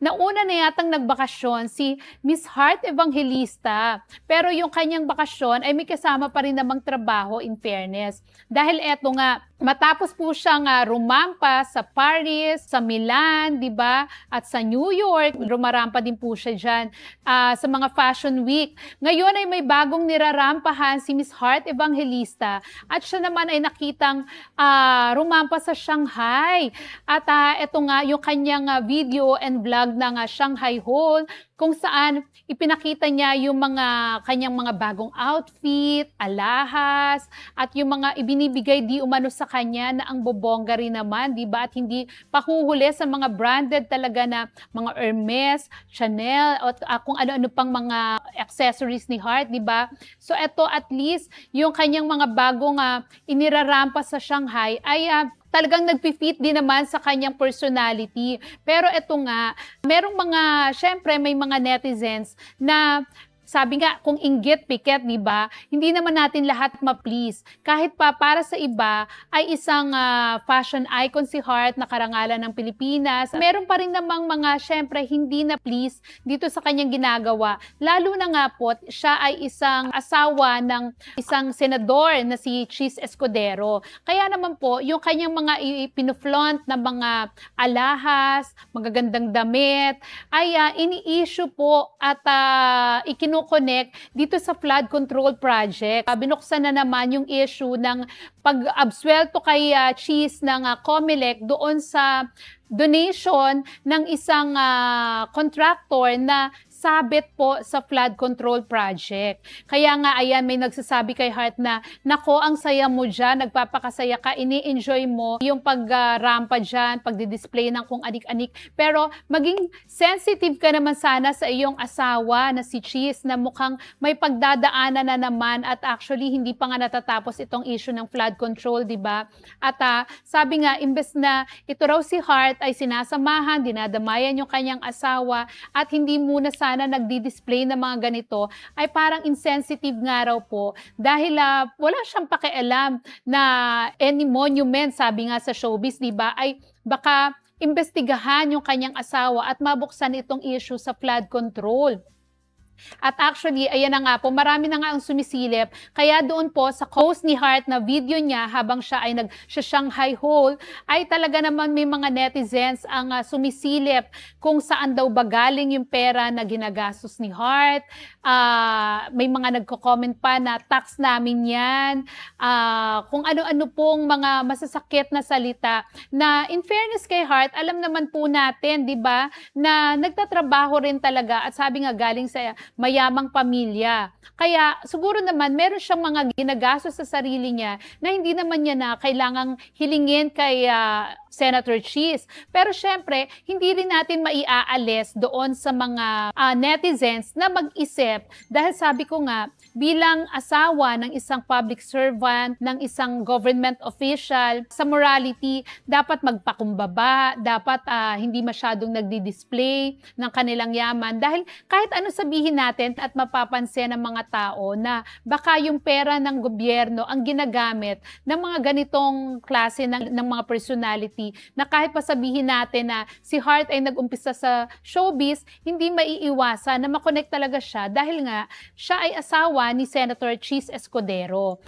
nauna na yatang nagbakasyon si Miss Heart Evangelista. Pero yung kanyang bakasyon ay may kasama pa rin namang trabaho, in fairness. Dahil eto nga, matapos po siyang rumampa sa Paris, sa Milan, di ba? At sa New York, rumarampa din po siya dyan sa mga Fashion Week. Ngayon ay may bagong nirarampahan si Miss Heart Evangelista at siya naman ay nakitang rumampa sa Shanghai. At ito nga yung kanyang video and vlog ng Shanghai Haul, kung saan ipinakita niya yung mga kanyang mga bagong outfit, alahas, at yung mga ibinibigay di umano sa kanya na ang bobongga rin naman, di ba? At hindi pahuhuli sa mga branded talaga na mga Hermes, Chanel, at kung ano-ano pang mga accessories ni Heart, di ba? So ito at least yung kanyang mga bagong inirarampa sa Shanghai ay talagang nagpi-fit din naman sa kanyang personality. Pero ito nga, merong mga, syempre may mga netizens na sabi nga, kung inggit, piket, di ba? Hindi naman natin lahat ma-please. Kahit pa para sa iba ay isang fashion icon si Heart na karangalan ng Pilipinas. Meron pa rin namang mga, syempre, hindi na please dito sa kanyang ginagawa. Lalo na nga po, siya ay isang asawa ng isang senador na si Chis Escudero. Kaya naman po, yung kanyang mga pinuflaunt na mga alahas, magagandang damit, ay ini-issue po at connect dito sa flood control project. Binuksan na naman yung issue ng pag-absuelto kay Chis ng COMELEC doon sa donation ng isang contractor na sabit po sa flood control project. Kaya nga, ayan, may nagsasabi kay Heart na, nako, ang saya mo dyan, nagpapakasaya ka, ini-enjoy mo yung pag-rampa dyan, pagdi-display ng kung anik-anik. Pero maging sensitive ka naman sana sa iyong asawa na si Chis na mukhang may pagdadaanan na naman at actually hindi pa nga natatapos itong issue ng flood control, di ba? At sabi nga, imbes na ito raw si Heart ay sinasamahan, dinadamayan yung kanyang asawa at hindi muna sana nagdi-display ng mga ganito, ay parang insensitive nga raw po dahil wala siyang pakialam na any monument, sabi nga sa showbiz, di ba, ay baka imbestigahan yung kanyang asawa at mabuksan itong issue sa flood control. At actually, ayan na nga po, marami na nga ang sumisilip. Kaya doon po sa post ni Heart na video niya habang siya ay nag-Shanghai Haul, ay talaga naman may mga netizens ang sumisilip kung saan daw ba galing yung pera na ginagastos ni Heart. May mga nagko-comment pa na tax namin yan. Kung ano-ano pong mga masasakit na salita na in fairness kay Heart, alam naman po natin, di ba, na nagtatrabaho rin talaga at sabi nga galing sa mayamang pamilya. Kaya siguro naman meron siyang mga ginagastos sa sarili niya na hindi naman niya na kailangang hilingin kay Senator Chis. Pero syempre, hindi rin natin maiaalis doon sa mga netizens na mag-isip dahil sabi ko nga, bilang asawa ng isang public servant, ng isang government official, sa morality, dapat magpakumbaba, dapat hindi masyadong nagdi-display ng kanilang yaman. Dahil kahit ano sabihin natin at mapapansin ng mga tao na baka yung pera ng gobyerno ang ginagamit ng mga ganitong klase ng mga personality na kahit pa sabihin natin na si Heart ay nag-umpisa sa showbiz, hindi maiiwasan na makonect talaga siya dahil nga siya ay asawa ni Senator Chis Escudero.